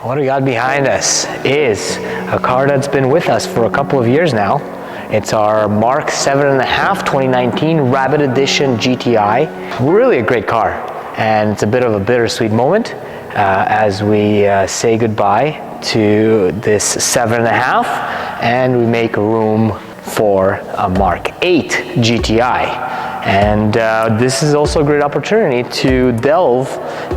What we got behind us is a car that's been with us for a couple of years now. It's our Mk7 2019 Rabbit Edition GTI. Really a great car, and it's a bit of a bittersweet moment as we say goodbye to this 7.5 and we make room for a Mk8 GTI. And this is also a great opportunity to delve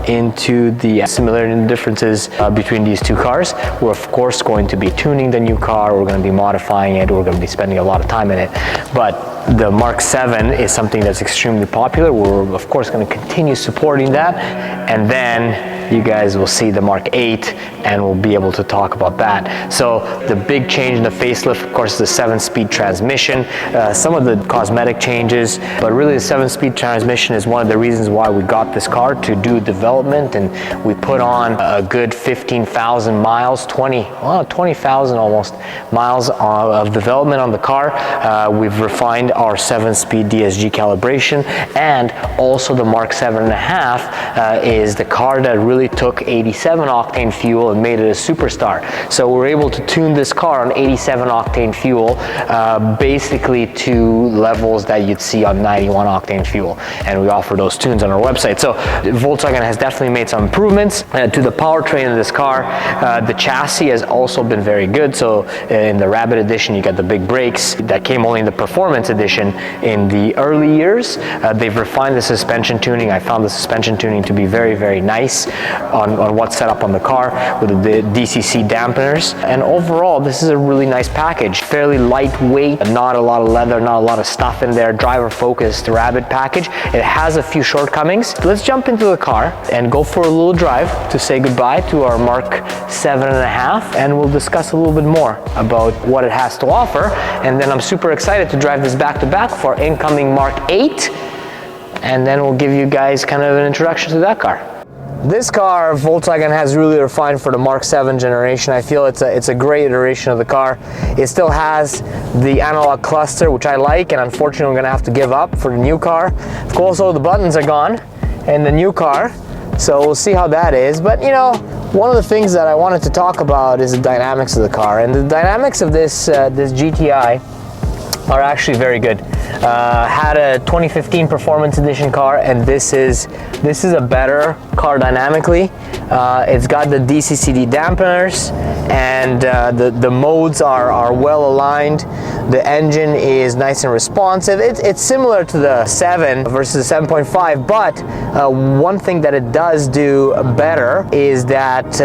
into the similarities and differences between these two cars. We're of course going to be tuning the new car, we're going to be modifying it, we're going to be spending a lot of time in it. But the Mk7 is something that's extremely popular. We're of course going to continue supporting that. And then you guys will see the Mk8 and we'll be able to talk about that. So the big change in the facelift, of course, is the 7-speed transmission, some of the cosmetic changes, but really the 7-speed transmission is one of the reasons why we got this car to do development, and we put on a good 15,000 miles, 20,000 almost miles of development on the car. We've refined our 7-speed DSG calibration, and also the Mk7.5 is the car that really took 87 octane fuel and made it a superstar. So we're able to tune this car on 87 octane fuel basically to levels that you'd see on 91 octane fuel, and we offer those tunes on our website. So Volkswagen has definitely made some improvements to the powertrain of this car. The chassis has also been very good. So in the Rabbit Edition you got the big brakes that came only in the Performance Edition in the early years. They've refined the suspension tuning. I found the suspension tuning to be very, very nice on what's set up on the car with the DCC dampeners. And overall, this is a really nice package. Fairly lightweight, not a lot of leather, not a lot of stuff in there. Driver focused Rabbit package. It has a few shortcomings. Let's jump into the car and go for a little drive to say goodbye to our Mk7.5, and we'll discuss a little bit more about what it has to offer. And then I'm super excited to drive this back to back for incoming Mk8, and then we'll give you guys kind of an introduction to that car. This car Volkswagen has really refined for the Mk7 generation. I feel it's a great iteration of the car. It still has the analog cluster, which I like, and unfortunately we're gonna have to give up for the new car. Of course, all the buttons are gone in the new car, so we'll see how that is. But you know, one of the things that I wanted to talk about is the dynamics of the car, and the dynamics of this GTI are actually very good. Had a 2015 Performance Edition car, and this is a better car dynamically. It's got the DCCD dampeners, and the modes are well aligned. The engine is nice and responsive. It's similar to the 7 versus the 7.5, but one thing that it does do better is that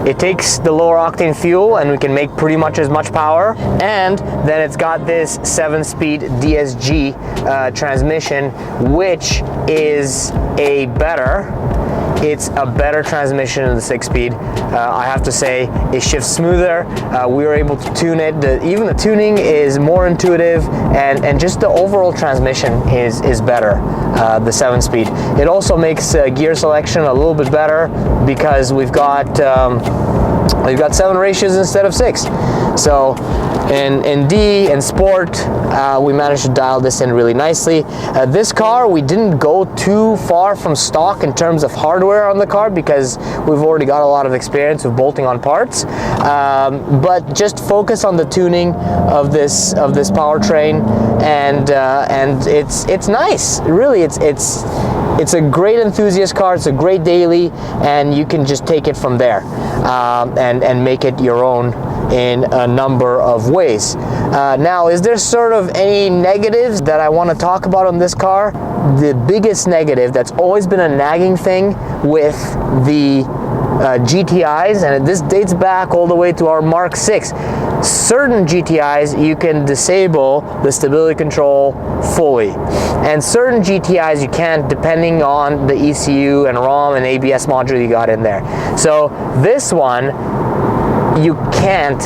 it takes the lower octane fuel and we can make pretty much as much power, and then it's got this 7-speed DSG transmission, which is it's a better transmission than the 6-speed. I have to say, it shifts smoother. We were able to tune it. Even the tuning is more intuitive, and just the overall transmission is better, the 7-speed. It also makes gear selection a little bit better because we've got 7 ratios instead of 6. So in D and Sport, we managed to dial this in really nicely. This car, we didn't go too far from stock in terms of hardware on the car because we've already got a lot of experience with bolting on parts. But just focus on the tuning of this powertrain, and it's nice. Really, it's a great enthusiast car. It's a great daily, and you can just take it from there and make it your own in a number of ways. Now, is there sort of any negatives that I want to talk about on this car? The biggest negative that's always been a nagging thing with the GTIs, and this dates back all the way to our Mk6. Certain GTIs, you can disable the stability control fully, and certain GTIs you can't, depending on the ECU and ROM and ABS module you got in there. So this one, you can't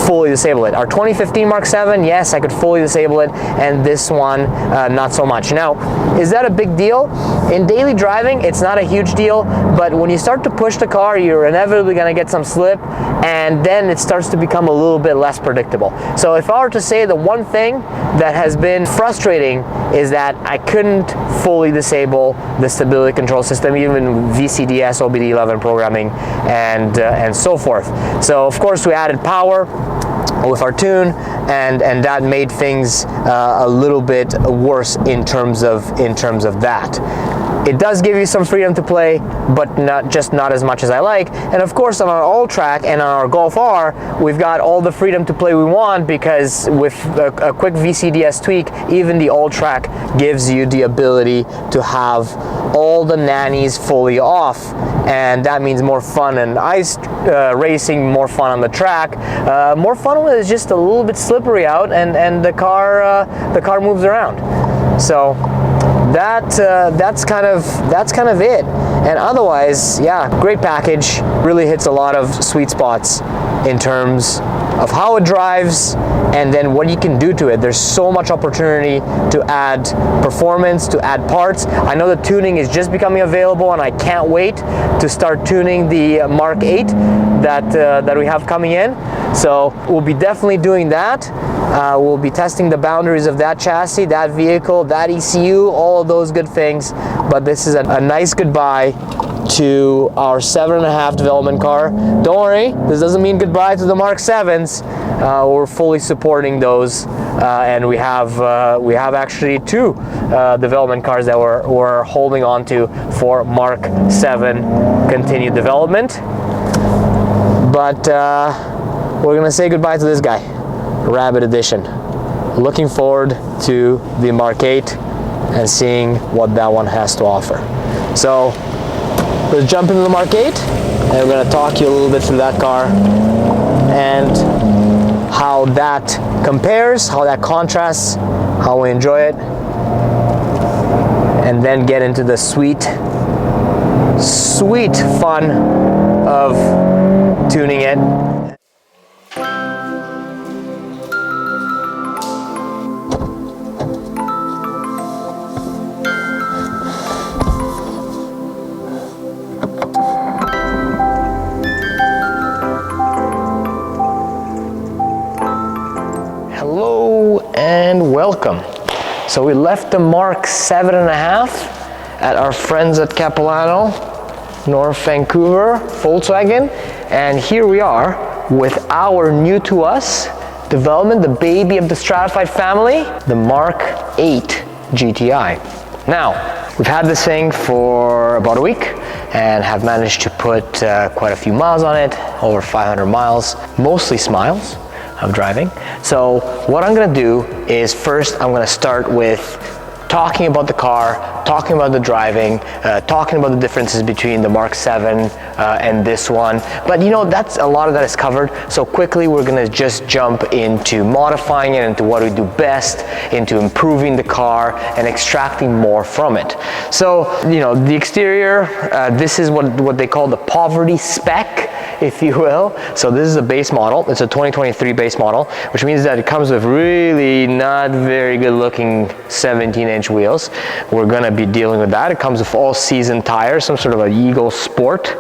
fully disable it. Our 2015 Mk7, yes, I could fully disable it, and this one, not so much. Now, is that a big deal? In daily driving, it's not a huge deal, but when you start to push the car, you're inevitably gonna get some slip, and then it starts to become a little bit less predictable. So if I were to say the one thing that has been frustrating is that I couldn't fully disable the stability control system, even VCDS, OBD11 programming, and so forth. So of course we added power with our tune, and that made things a little bit worse in terms of that. It does give you some freedom to play, but not as much as I like. And of course on our All-Track and on our Golf R, we've got all the freedom to play we want, because with a quick VCDS tweak, even the All-Track gives you the ability to have all the nannies fully off. And that means more fun in ice racing, more fun on the track, more fun when it's just a little bit slippery out and the car moves around. So that's kind of it. And otherwise, yeah, great package. Really hits a lot of sweet spots in terms of how it drives and then what you can do to it. There's so much opportunity to add performance, to add parts. I know the tuning is just becoming available, and I can't wait to start tuning the Mk8 that we have coming in. So we'll be definitely doing that. We'll be testing the boundaries of that chassis, that vehicle, that ECU, all of those good things. But this is a nice goodbye to our 7.5 development car. Don't worry, this doesn't mean goodbye to the Mk7s. We're fully supporting those, and we have actually 2 development cars that we're holding on to for Mk7 continued development. But we're gonna say goodbye to this guy, Rabbit Edition. Looking forward to the Mk8 and seeing what that one has to offer. So let's jump into the Mk8, and we're going to talk you a little bit through that car and how that compares, how that contrasts, how we enjoy it, and then get into the sweet fun of tuning it. And welcome. So we left the Mk7.5 at our friends at Capilano, North Vancouver, Volkswagen, and here we are with our new to us development, the baby of the Stratified family, the Mk8 GTI. Now, we've had this thing for about a week and have managed to put quite a few miles on it, over 500 miles, mostly smiles of driving. So what I'm gonna do is first I'm gonna start with talking about the car, talking about the driving, talking about the differences between the Mk7 and this one. But you know, that's a lot of that is covered. So quickly we're gonna just jump into modifying it, into what we do best, into improving the car and extracting more from it. So, you know, the exterior, this is what they call the poverty spec, if you will. So this is a base model. It's a 2023 base model, which means that it comes with really not very good looking 17-inch wheels. We're gonna be dealing with that. It comes with all season tires, some sort of an Eagle Sport.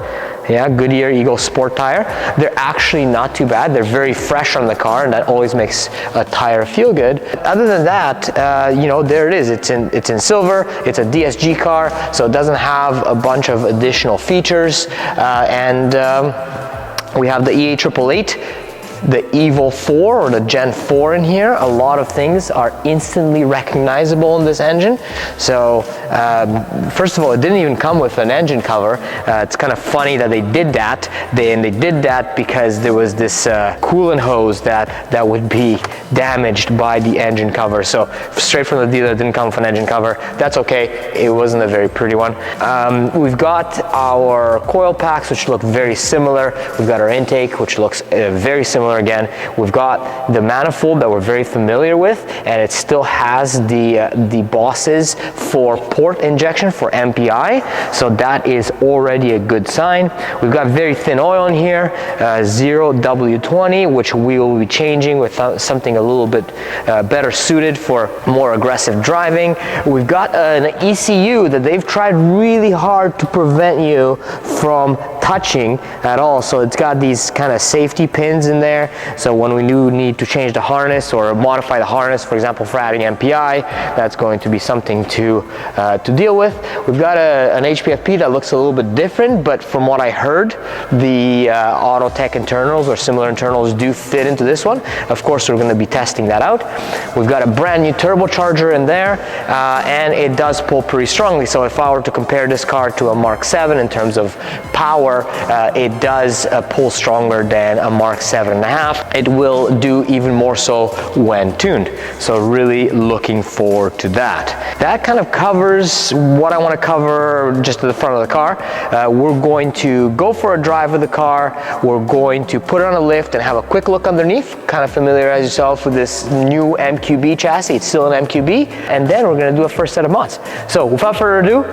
Yeah, Goodyear Eagle Sport tire. They're actually not too bad. They're very fresh on the car, and that always makes a tire feel good. Other than that, you know, there it is. It's in silver. It's a DSG car, so it doesn't have a bunch of additional features. We have the E888, the Evo 4 or the Gen 4 in here. A lot of things are instantly recognizable in this engine. So first of all, it didn't even come with an engine cover. It's kind of funny that they did that. They did that because there was this coolant hose that would be damaged by the engine cover. So straight from the dealer, it didn't come with an engine cover. That's okay. It wasn't a very pretty one. We've got our coil packs, which look very similar. We've got our intake, which looks very similar similar again. We've got the manifold that we're very familiar with, and it still has the bosses for port injection for MPI, so that is already a good sign. We've got very thin oil in here, 0W20, which we will be changing with something a little bit better suited for more aggressive driving. We've got an ECU that they've tried really hard to prevent you from touching at all, so it's got these kind of safety pins in there, so when we do need to change the harness or modify the harness, for example for adding MPI, that's going to be something to deal with. We've got an HPFP that looks a little bit different, but from what I heard, the Autotech internals or similar internals do fit into this one. Of course, we're going to be testing that out. We've got a brand new turbocharger in there, and it does pull pretty strongly, so if I were to compare this car to a Mark 7 in terms of power, it does pull stronger than a Mark 7.5. It will do even more so when tuned, so really looking forward to that. That kind of covers what I want to cover just to the front of the car. We're going to go for a drive with the car. We're going to put it on a lift and have a quick look underneath, kind of familiarize yourself with this new MQB chassis. It's still an MQB, and then we're going to do a first set of mods. So without further ado,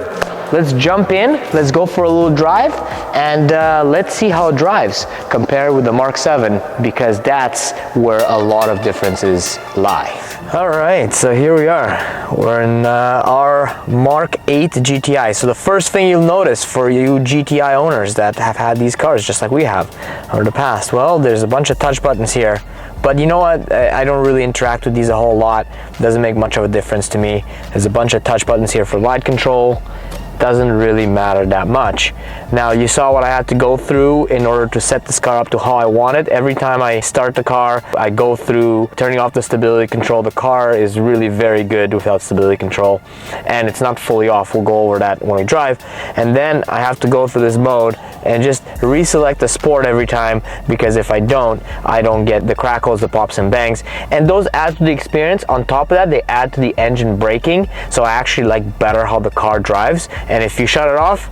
let's jump in, let's go for a little drive, and let's see how it drives compared with the Mark 7, because that's where a lot of differences lie. All right, so here we are. We're in our Mark 8 GTI. So the first thing you'll notice for you GTI owners that have had these cars just like we have over the past, well, there's a bunch of touch buttons here. But you know what, I don't really interact with these a whole lot. It doesn't make much of a difference to me. There's a bunch of touch buttons here for light control. Doesn't really matter that much. Now, you saw what I had to go through in order to set this car up to how I want it. Every time I start the car, I go through turning off the stability control. The car is really very good without stability control, and it's not fully off. We'll go over that when we drive. And then I have to go through this mode and just reselect the sport every time, because if I don't get the crackles, the pops and bangs, and those add to the experience. On top of that, they add to the engine braking, so I actually like better how the car drives. And if you shut it off,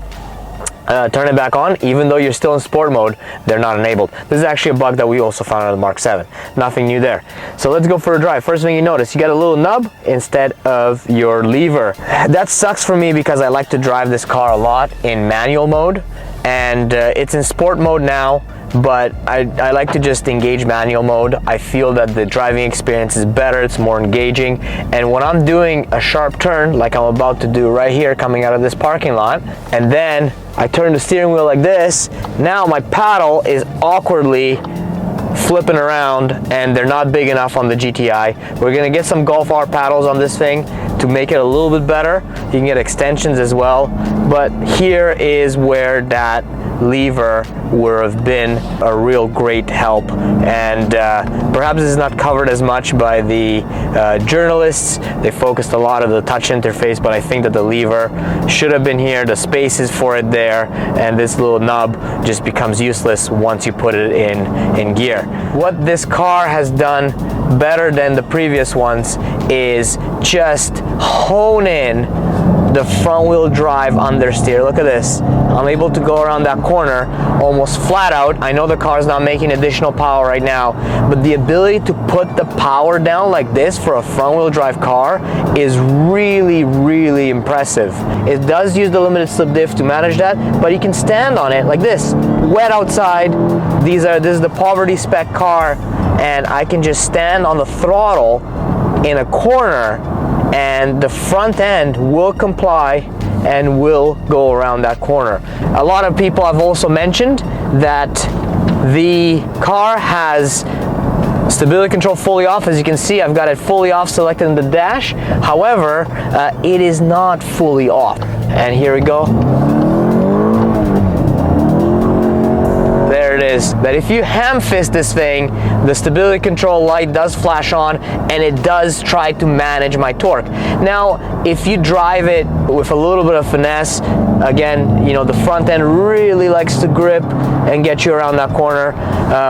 turn it back on, even though you're still in sport mode, they're not enabled. This is actually a bug that we also found on the Mark 7. Nothing new there. So let's go for a drive. First thing you notice, you got a little nub instead of your lever. That sucks for me because I like to drive this car a lot in manual mode, and it's in sport mode now, but I like to just engage manual mode. I feel that the driving experience is better, it's more engaging, and when I'm doing a sharp turn like I'm about to do right here coming out of this parking lot, and then I turn the steering wheel like this, now my paddle is awkwardly flipping around and they're not big enough on the GTI. We're gonna get some Golf R paddles on this thing to make it a little bit better. You can get extensions as well, but here is where that lever would have been a real great help, and perhaps this is not covered as much by the journalists. They focused a lot of the touch interface, but I think that the lever should have been here. The space is for it there, and this little nub just becomes useless once you put it in gear. What this car has done better than the previous ones is just hone in the front wheel drive understeer. Look at this. I'm able to go around that corner almost flat out. I know the car's not making additional power right now, but the ability to put the power down like this for a front wheel drive car is really, really impressive. It does use the limited slip diff to manage that, but you can stand on it like this. Wet outside. This is the poverty spec car, and I can just stand on the throttle in a corner and the front end will comply and will go around that corner. A lot of people have also mentioned that the car has stability control fully off. As you can see, I've got it fully off selected in the dash. However, it is not fully off. And here we go. There it is. That if you ham fist this thing, the stability control light does flash on and it does try to manage my torque. Now, if you drive it with a little bit of finesse. Again, you know, the front end really likes to grip and get you around that corner,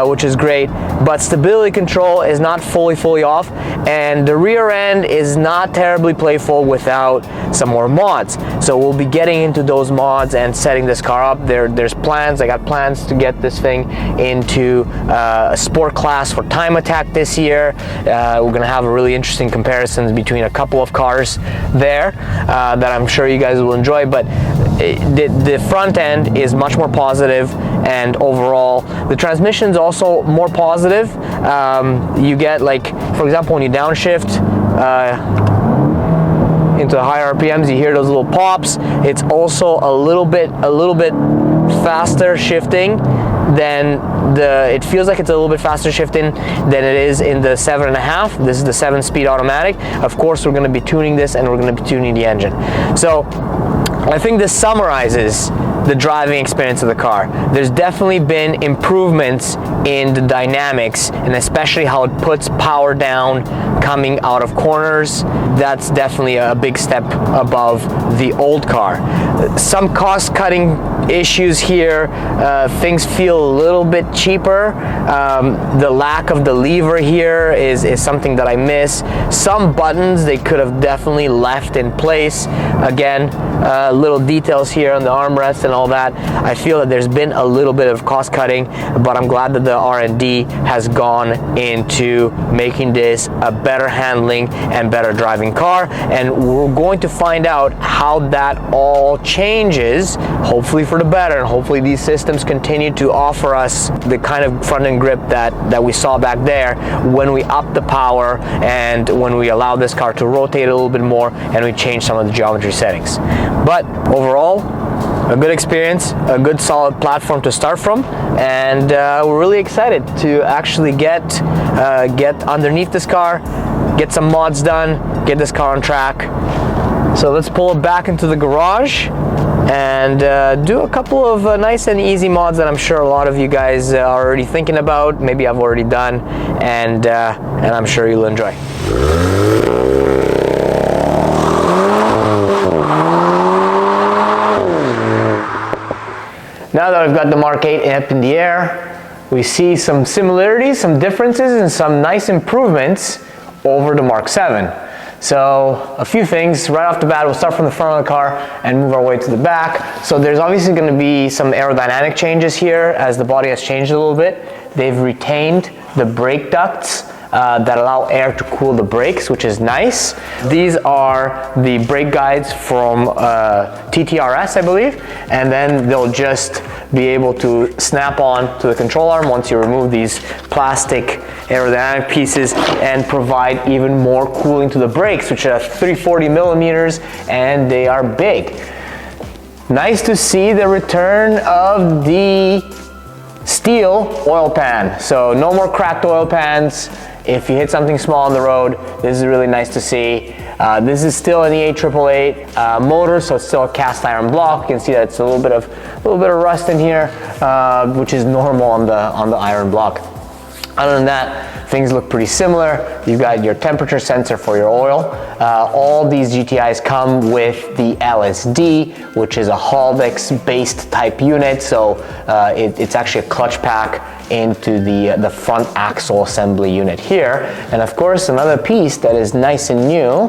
which is great. But stability control is not fully off, and the rear end is not terribly playful without some more mods. So we'll be getting into those mods and setting this car up. There's plans. I got plans to get this thing into a sport class for time attack this year. We're gonna have a really interesting comparisons between a couple of cars there that I'm sure you guys will enjoy. But the front end is much more positive, and overall the transmission is also more positive. You get, like, for example, when you downshift into the higher RPMs, you hear those little pops. It's also a little bit faster shifting than it feels like it's a little bit faster shifting than it is in the 7.5. This is the 7-speed automatic. Of course, we're going to be tuning this, and we're going to be tuning the engine. So I think this summarizes the driving experience of the car. There's definitely been improvements in the dynamics, and especially how it puts power down coming out of corners. That's definitely a big step above the old car. Some cost-cutting issues here. Things feel a little bit cheaper. The lack of the lever here is something that I miss. Some buttons they could have definitely left in place. Again, little details here on the armrest and all that. I feel that there's been a little bit of cost cutting, but I'm glad that the R&D has gone into making this a better handling and better driving car, and we're going to find out how that all changes, hopefully for the better, and hopefully these systems continue to offer us the kind of front end grip that we saw back there when we up the power and when we allow this car to rotate a little bit more and we change some of the geometry settings. But overall, a good experience, a good solid platform to start from, and we're really excited to actually get underneath this car, get some mods done, get this car on track. So let's pull it back into the garage and do a couple of nice and easy mods that I'm sure a lot of you guys are already thinking about, maybe I've already done, and I'm sure you'll enjoy. Now that I've got the Mk8 up in the air, we see some similarities, some differences, and some nice improvements over the Mk7. So a few things right off the bat. We'll start from the front of the car and move our way to the back. So there's obviously going to be some aerodynamic changes here as the body has changed a little bit. They've retained the brake ducts that allow air to cool the brakes, which is nice. These are the brake guides from TTRS, I believe, and then they'll just be able to snap on to the control arm once you remove these plastic aerodynamic pieces and provide even more cooling to the brakes, which are 340 millimeters, and they are big. Nice to see the return of the steel oil pan. So no more cracked oil pans. If you hit something small on the road, this is really nice to see. This is still an E888 motor, so it's still a cast iron block. You can see that it's a little bit of rust in here, which is normal on the iron block. Other than that, things look pretty similar. You've got your temperature sensor for your oil. All these GTIs come with the LSD, which is a Haldex-based type unit. So it's actually a clutch pack into the front axle assembly unit here. And of course, another piece that is nice and new,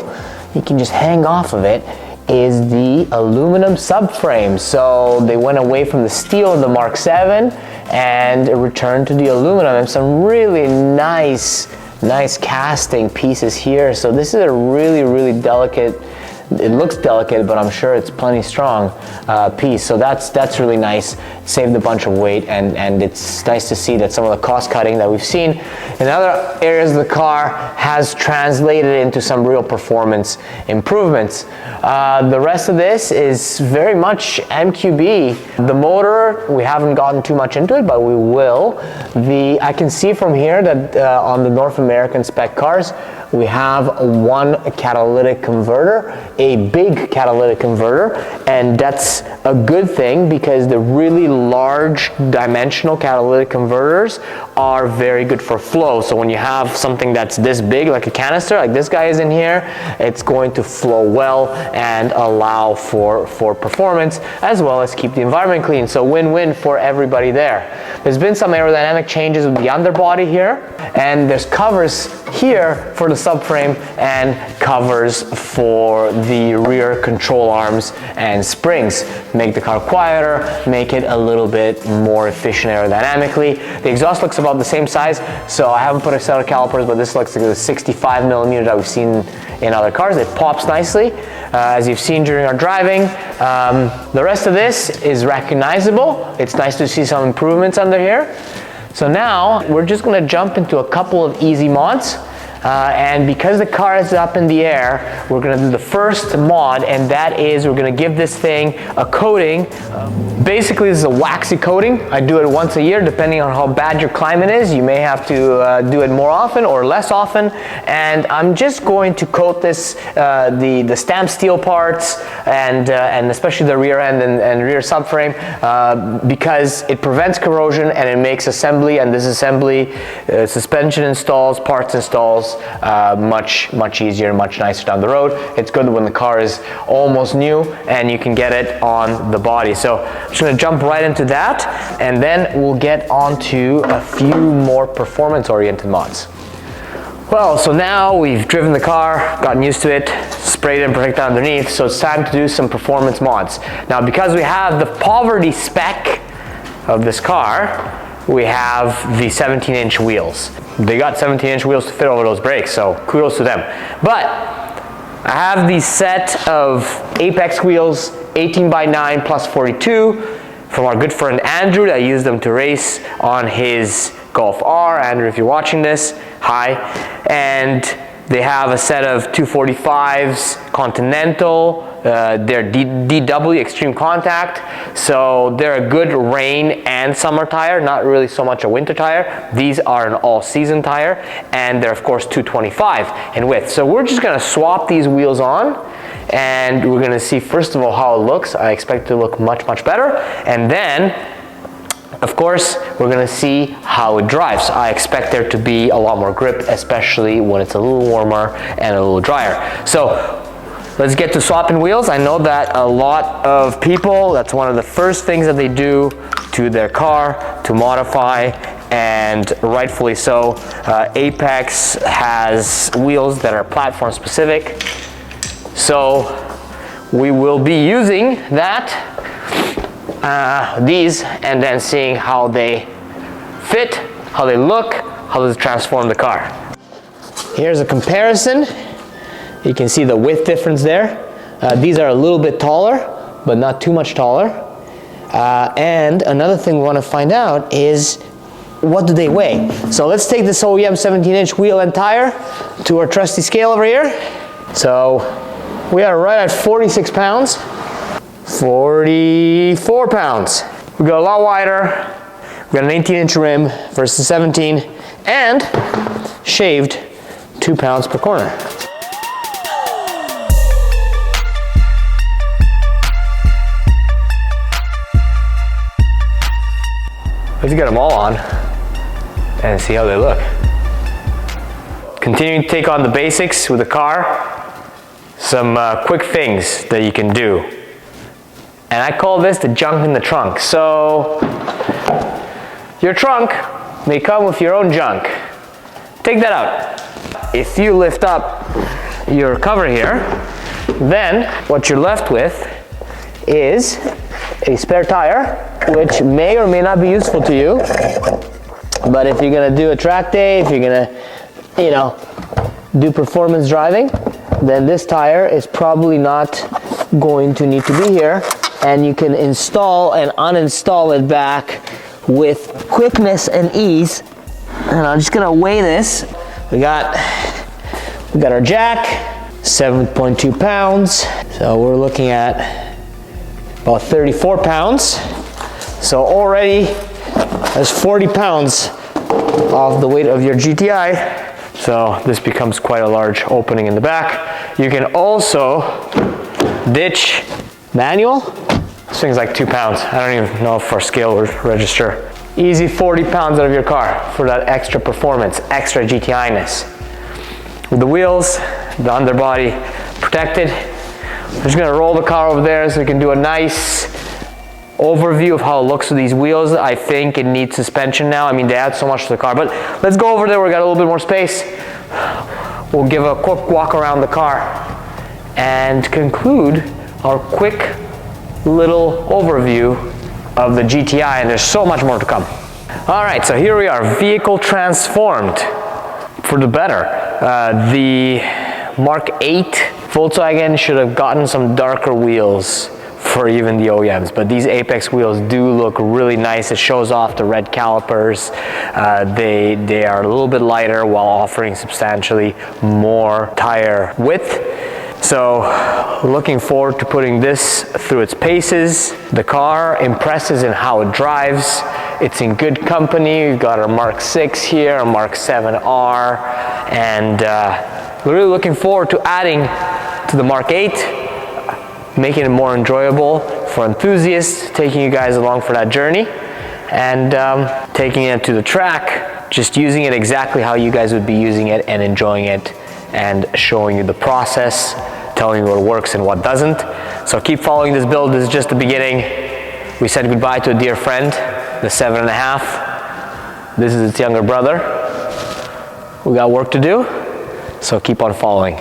you can just hang off of it, is the aluminum subframe. So they went away from the steel of the Mk7 and returned to the aluminum, and some really nice casting pieces here. So this is a really delicate, it looks delicate, but I'm sure it's plenty strong piece. So that's really nice. Saved a bunch of weight, and it's nice to see that some of the cost cutting that we've seen in other areas of the car has translated into some real performance improvements. The rest of this is very much MQB. The motor, we haven't gotten too much into it, but we will. I can see from here that on the North American spec cars, we have one catalytic converter, a big catalytic converter, and that's a good thing because the really large dimensional catalytic converters are very good for flow. So when you have something that's this big, like a canister, like this guy is in here, it's going to flow well and allow for performance, as well as keep the environment clean. So win-win for everybody there. There's been some aerodynamic changes with the underbody here, and there's covers here for the subframe and covers for the rear control arms and springs. Make the car quieter, make it a little bit more efficient aerodynamically. The exhaust looks about the same size, so I haven't put accelerator calipers, but this looks like the 65mm that we've seen in other cars. It pops nicely, as you've seen during our driving. The rest of this is recognizable. It's nice to see some improvements under here. So now we're just gonna jump into a couple of easy mods. And because the car is up in the air, we're gonna do the first mod, and that is we're gonna give this thing a coating. Basically, this is a waxy coating. I do it once a year, depending on how bad your climate is. You may have to do it more often or less often. And I'm just going to coat this, the stamped steel parts, and especially the rear end and rear subframe, because it prevents corrosion and it makes assembly and disassembly, suspension installs, parts installs, much easier, much nicer down the road. It's good when the car is almost new and you can get it on the body. So I'm just gonna jump right into that, and then we'll get on to a few more performance oriented mods. Well, so now we've driven the car, gotten used to it, sprayed and protected underneath, so it's time to do some performance mods. Now, because we have the poverty spec of this car, we have the 17-inch wheels. They got 17-inch wheels to fit over those brakes, so kudos to them. But I have the set of Apex wheels, 18x9 plus 42, from our good friend Andrew that used them to race on his Golf R. Andrew, if you're watching this, hi. And they have a set of 245s Continental. They're DW Extreme Contact, so they're a good rain and summer tire, not really so much a winter tire. These are an all-season tire, and they're of course 225 in width. So we're just gonna swap these wheels on, and we're gonna see first of all how it looks. I expect it to look much better, and then of course we're gonna see how it drives. I expect there to be a lot more grip, especially when it's a little warmer and a little drier. So let's get to swapping wheels. I know that a lot of people, that's one of the first things that they do to their car to modify, and rightfully so. Apex has wheels that are platform specific. So we will be using these, and then seeing how they fit, how they look, how they transform the car. Here's a comparison. You can see the width difference there. These are a little bit taller, but not too much taller. And another thing we want to find out is, what do they weigh? So let's take this OEM 17-inch wheel and tire to our trusty scale over here. So we are right at 46 pounds. 44 pounds. We got a lot wider. We got an 18-inch rim versus 17, and shaved 2 pounds per corner. Let's get them all on and see how they look. Continuing to take on the basics with the car, some quick things that you can do. And I call this the junk in the trunk. So your trunk may come with your own junk. Take that out. If you lift up your cover here, then what you're left with is a spare tire, which may or may not be useful to you. But if you're gonna do a track day, if you're gonna, do performance driving, then this tire is probably not going to need to be here, and you can install and uninstall it back with quickness and ease. And I'm just gonna weigh this. We got our jack, 7.2 pounds. So we're looking at about 34 pounds. So already that's 40 pounds off the weight of your GTI. So this becomes quite a large opening in the back. You can also ditch manual. This thing's like 2 pounds. I don't even know if our scale will register. Easy 40 pounds out of your car for that extra performance, extra GTI-ness. With the wheels, the underbody protected. I'm just gonna roll the car over there so we can do a nice overview of how it looks with these wheels. I think it needs suspension now. I mean, they add so much to the car, but let's go over there. We got a little bit more space. We'll give a quick walk around the car and conclude our quick little overview of the GTI, and there's so much more to come. All right, so here we are, vehicle transformed for the better. The Mark 8 Volkswagen should have gotten some darker wheels for even the OEMs, but these Apex wheels do look really nice. It shows off the red calipers. They are a little bit lighter while offering substantially more tire width. So looking forward to putting this through its paces. The car impresses in how it drives. It's in good company. We've got our Mark 6 here, our Mark 7R, and we're really looking forward to adding to the Mark 8, making it more enjoyable for enthusiasts, taking you guys along for that journey, and taking it to the track, just using it exactly how you guys would be using it and enjoying it, and showing you the process, telling you what works and what doesn't. So keep following this build. This is just the beginning. We said goodbye to a dear friend, the 7.5. This is its younger brother. We got work to do, so keep on following.